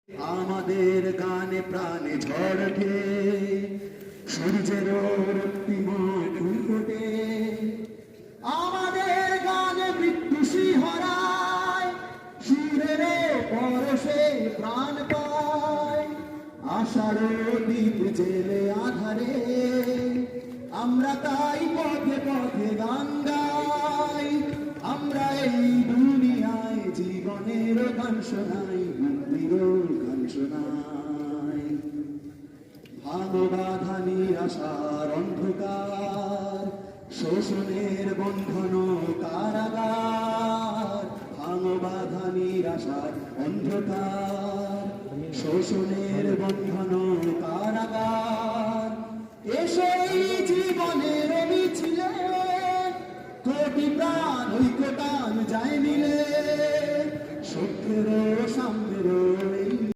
আমাদের গানে প্রাণে ঝড় ওঠে, সূর্যের রক্তিময় ফুল ফোটে। আমাদের গানে মৃত্যু শিহরায়, সুরের পরশে প্রাণ পায়। আশারও দ্বীপ জেলে আধারে, আমরা তাই পথে পথে গান গাই। আমরা এই দুনিয়ায় জীবনের গান শোনাই, মুক্তিরও গান শোনাই। ভাঙো বাধা নিরাশার অন্ধকার, শোষণের বন্ধন কারাগার। ভাঙো বাধা নিরাশার অন্ধকার, শোষণের বন্ধন কারাগার। এসেই জীবনের মিছিলে, কোটি প্রাণ ঐক্যতান যায় মিলে। সত্যের সাম্যের